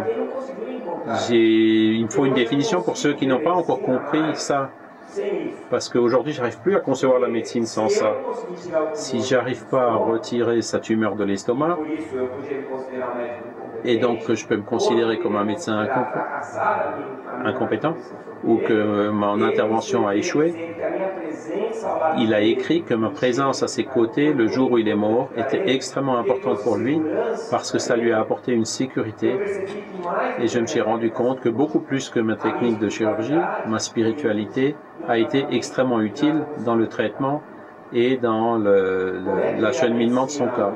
Speaker 1: Il me faut une définition pour ceux qui n'ont pas encore compris ça. Parce qu'aujourd'hui, je n'arrive plus à concevoir la médecine sans ça. Si j'arrive pas à retirer sa tumeur de l'estomac, et donc que je peux me considérer comme un médecin incompétent, ou que mon intervention a échoué, il a écrit que ma présence à ses côtés le jour où il est mort était extrêmement importante pour lui parce que ça lui a apporté une sécurité. Et je me suis rendu compte que beaucoup plus que ma technique de chirurgie, ma spiritualité a été extrêmement utile dans le traitement et dans l'acheminement de son cas.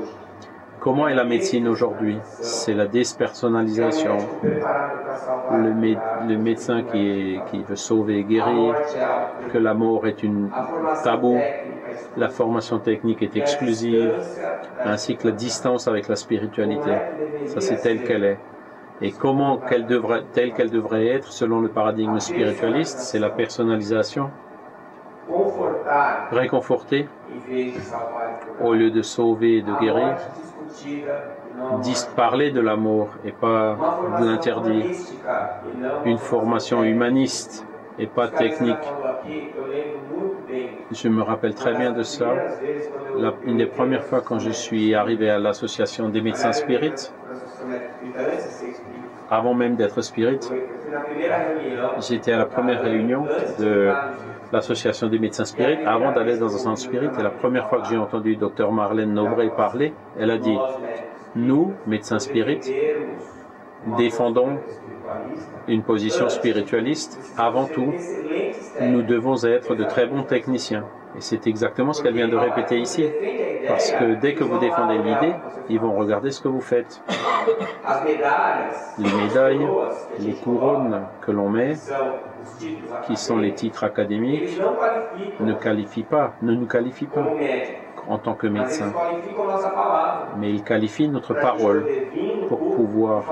Speaker 1: Comment est la médecine aujourd'hui? C'est la déspersonnalisation. Le médecin qui veut sauver et guérir, que la mort est une tabou, la formation technique est exclusive, ainsi que la distance avec la spiritualité. Ça, c'est telle qu'elle est. Et telle qu'elle devrait être, selon le paradigme spiritualiste, c'est la personnalisation, réconforter, au lieu de sauver et de guérir, parler de l'amour et pas de l'interdire, une formation humaniste et pas technique. Je me rappelle très bien de ça. Une des premières fois quand je suis arrivé à l'association des médecins spirites, avant même d'être spirit, j'étais à la première réunion de l'association des médecins spirites, avant d'aller dans un centre spirit, et la première fois que j'ai entendu Dr Marlène Nobré parler, elle a dit « Nous, médecins spirites, défendons une position spiritualiste. Avant tout, nous devons être de très bons techniciens. » Et c'est exactement ce qu'elle vient de répéter ici. Parce que dès que vous défendez l'idée, ils vont regarder ce que vous faites. Les médailles, les couronnes que l'on met, qui sont les titres académiques, ne nous qualifient pas en tant que médecin. Mais ils qualifient notre parole pour pouvoir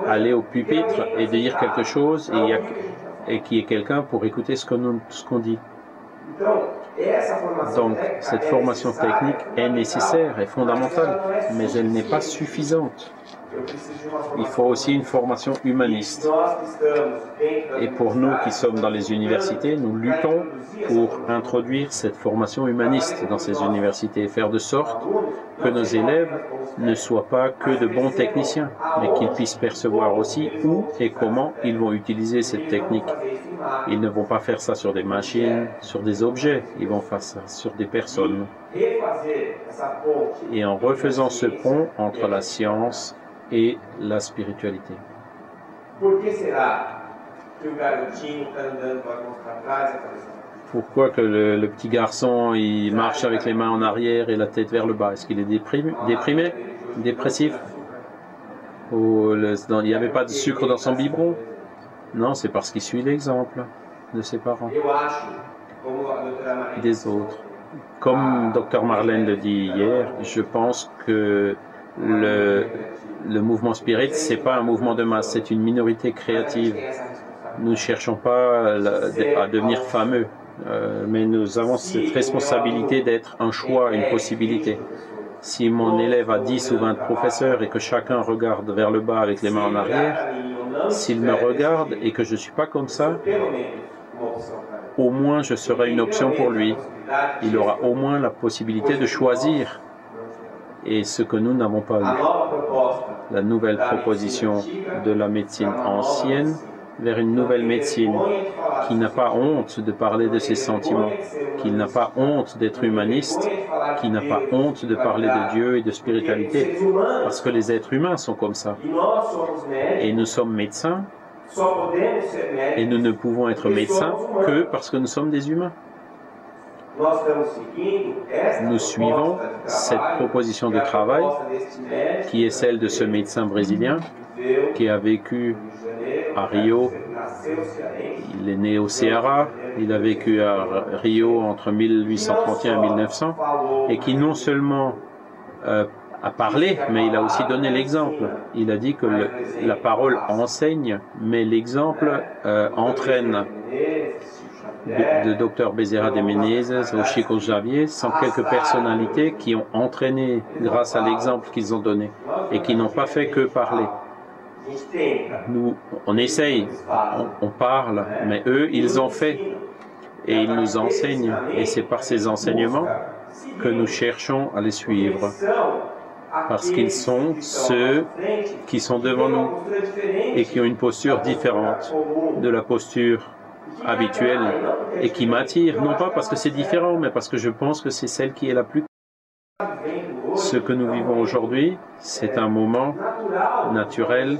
Speaker 1: aller au pupitre et dire quelque chose et qu'il y ait quelqu'un pour écouter ce qu'on dit. Donc, cette formation technique est nécessaire et fondamentale, mais elle n'est pas suffisante. Il faut aussi une formation humaniste. Et pour nous qui sommes dans les universités, nous luttons pour introduire cette formation humaniste dans ces universités et faire de sorte que nos élèves ne soient pas que de bons techniciens, mais qu'ils puissent percevoir aussi où et comment ils vont utiliser cette technique. Ils ne vont pas faire ça sur des machines, sur des objets, ils vont faire ça sur des personnes. Et en refaisant ce pont entre la science et la spiritualité. Pourquoi que le petit garçon il marche avec les mains en arrière et la tête vers le bas? Est-ce qu'il est déprimé, dépressif? Ou il n'y avait pas de sucre dans son biberon? Non, c'est parce qu'il suit l'exemple de ses parents, des autres. Comme Dr Marlène le dit hier, je pense que le mouvement spirit, c'est pas un mouvement de masse, c'est une minorité créative. Nous ne cherchons pas à devenir fameux, mais nous avons cette responsabilité d'être un choix, une possibilité. Si mon élève a 10 ou 20 professeurs et que chacun regarde vers le bas avec les mains en arrière, s'il me regarde et que je ne suis pas comme ça, au moins je serai une option pour lui. Il aura au moins la possibilité de choisir. Et ce que nous n'avons pas eu, la nouvelle proposition de la médecine ancienne vers une nouvelle médecine qui n'a pas honte de parler de ses sentiments, qui n'a pas honte d'être humaniste, qui n'a pas honte de parler de Dieu et de spiritualité, parce que les êtres humains sont comme ça. Et nous sommes médecins, et nous ne pouvons être médecins que parce que nous sommes des humains. Nous suivons cette proposition de travail qui est celle de ce médecin brésilien qui a vécu à Rio. Il est né au Ceará, il a vécu à Rio entre 1831 et 1900 et qui non seulement a parlé, mais il a aussi donné l'exemple. Il a dit que la parole enseigne, mais l'exemple entraîne. De Dr Bezerra de Menezes au Chico Xavier sont quelques personnalités qui ont entraîné grâce à l'exemple qu'ils ont donné et qui n'ont pas fait que parler. Nous, on essaye, on parle, mais eux, ils ont fait et ils nous enseignent. Et c'est par ces enseignements que nous cherchons à les suivre. Parce qu'ils sont ceux qui sont devant nous et qui ont une posture différente de la posture habituelle et qui m'attire, non pas parce que c'est différent, mais parce que je pense que c'est celle qui est la plus. Ce que nous vivons aujourd'hui, c'est un moment naturel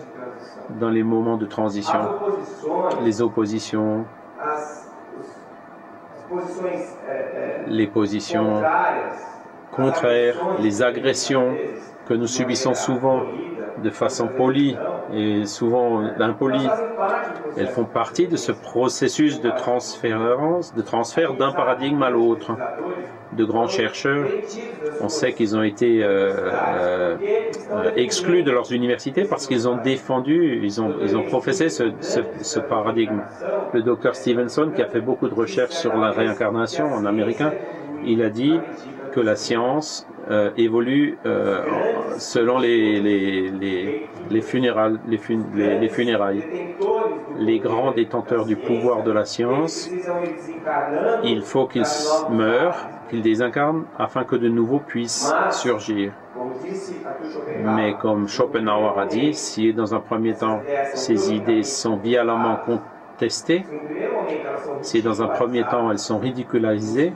Speaker 1: dans les moments de transition. Les oppositions, les positions contraires, les agressions que nous subissons souvent de façon polie et souvent impolie, elles font partie de ce processus de transfert d'un paradigme à l'autre. De grands chercheurs, on sait qu'ils ont été exclus de leurs universités parce qu'ils ont défendu, ils ont professé ce paradigme. Le docteur Stevenson, qui a fait beaucoup de recherches sur la réincarnation en américain, il a dit que la science évolue selon les funérailles. Les grands détenteurs du pouvoir de la science, il faut qu'ils meurent, qu'ils désincarnent, afin que de nouveaux puissent surgir. Mais comme Schopenhauer a dit, si dans un premier temps ces idées sont violemment contestées, si dans un premier temps elles sont ridiculisées,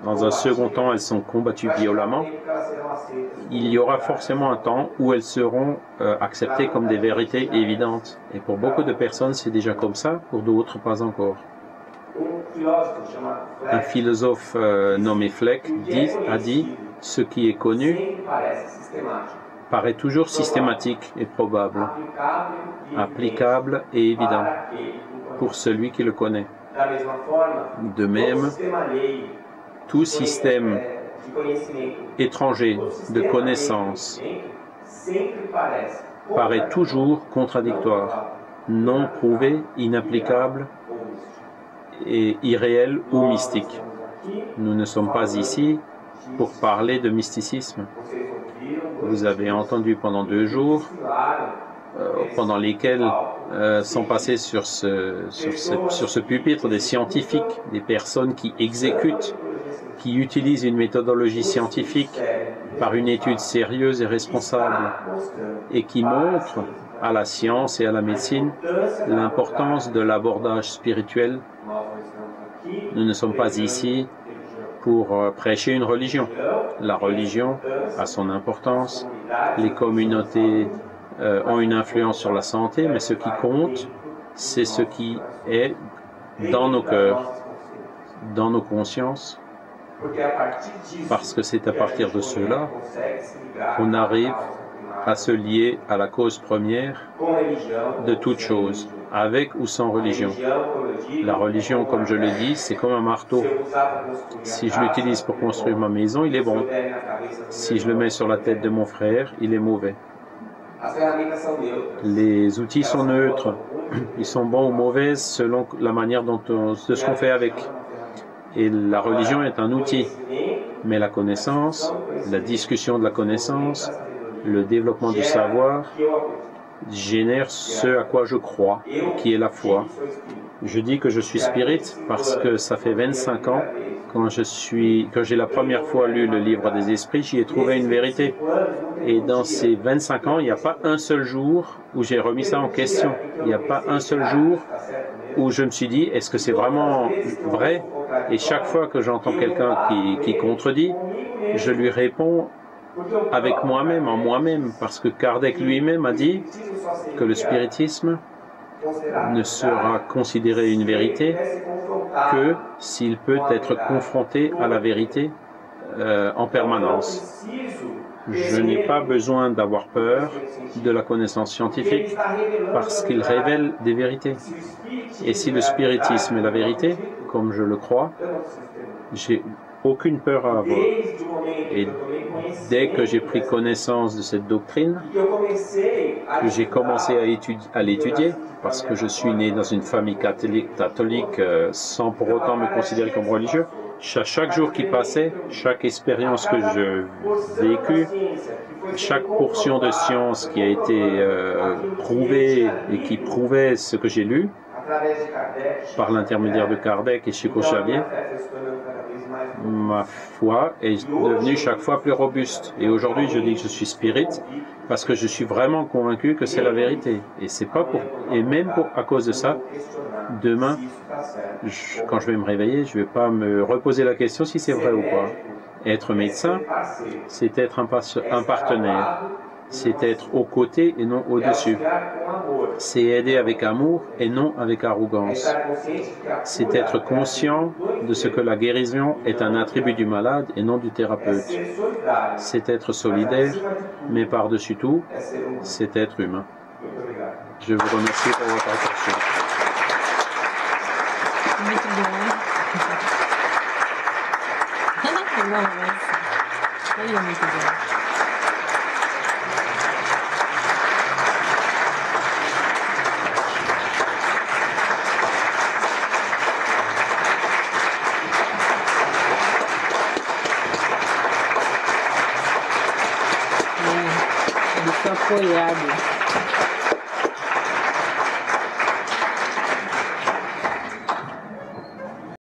Speaker 1: dans un second temps elles sont combattues violemment, il y aura forcément un temps où elles seront acceptées comme des vérités évidentes. Et pour beaucoup de personnes, c'est déjà comme ça, pour d'autres, pas encore. Un philosophe nommé Fleck a dit « Ce qui est connu paraît toujours systématique et probable, applicable et évident pour celui qui le connaît. De même, tout système étranger de connaissance paraît toujours contradictoire, non prouvé, inapplicable et irréel ou mystique. Nous ne sommes pas ici pour parler de mysticisme. Vous avez entendu pendant 2 jours, pendant lesquels sont passés sur ce pupitre des scientifiques, des personnes qui exécutent, qui utilisent une méthodologie scientifique par une étude sérieuse et responsable et qui montrent à la science et à la médecine l'importance de l'abordage spirituel. Nous ne sommes pas ici pour prêcher une religion. La religion a son importance, les communautés ont une influence sur la santé, mais ce qui compte, c'est ce qui est dans nos cœurs, dans nos consciences, parce que c'est à partir de cela qu'on arrive à se lier à la cause première de toute chose, avec ou sans religion. La religion, comme je le dis, c'est comme un marteau. Si je l'utilise pour construire ma maison, il est bon. Si je le mets sur la tête de mon frère, il est mauvais. Les outils sont neutres. Ils sont bons ou mauvais selon la manière de ce qu'on fait avec. Et la religion est un outil. Mais la connaissance, la discussion de la connaissance, le développement du savoir génère ce à quoi je crois, qui est la foi. Je dis que je suis spirit parce que ça fait 25 ans quand j'ai la première fois lu le livre des esprits, j'y ai trouvé une vérité. Et dans ces 25 ans, il n'y a pas un seul jour où j'ai remis ça en question. Il n'y a pas un seul jour où je me suis dit, est-ce que c'est vraiment vrai? Et chaque fois que j'entends quelqu'un qui contredit, je lui réponds avec moi-même, en moi-même, parce que Kardec lui-même a dit que le spiritisme ne sera considéré une vérité que s'il peut être confronté à la vérité en permanence. Je n'ai pas besoin d'avoir peur de la connaissance scientifique parce qu'il révèle des vérités. Et si le spiritisme est la vérité, comme je le crois, j'ai aucune peur à avoir. Et dès que j'ai pris connaissance de cette doctrine, que j'ai commencé à l'étudier, parce que je suis né dans une famille catholique sans pour autant me considérer comme religieux, chaque jour qui passait, chaque expérience que je vécue, chaque portion de science qui a été prouvée et qui prouvait ce que j'ai lu, par l'intermédiaire de Kardec et Chico Xavier, ma foi est devenue chaque fois plus robuste. Et aujourd'hui, je dis que je suis spirit parce que je suis vraiment convaincu que c'est la vérité. Et c'est pas à cause de ça, demain, quand je vais me réveiller, je vais pas me reposer la question si c'est vrai ou pas. Être médecin, c'est être un partenaire. C'est être aux côtés et non au-dessus. C'est aider avec amour et non avec arrogance. C'est être conscient de ce que la guérison est un attribut du malade et non du thérapeute. C'est être solidaire, mais par-dessus tout, c'est être humain. Je vous remercie pour votre attention.
Speaker 2: Muito bom. Olha, muito bom. Ele foi apoiado.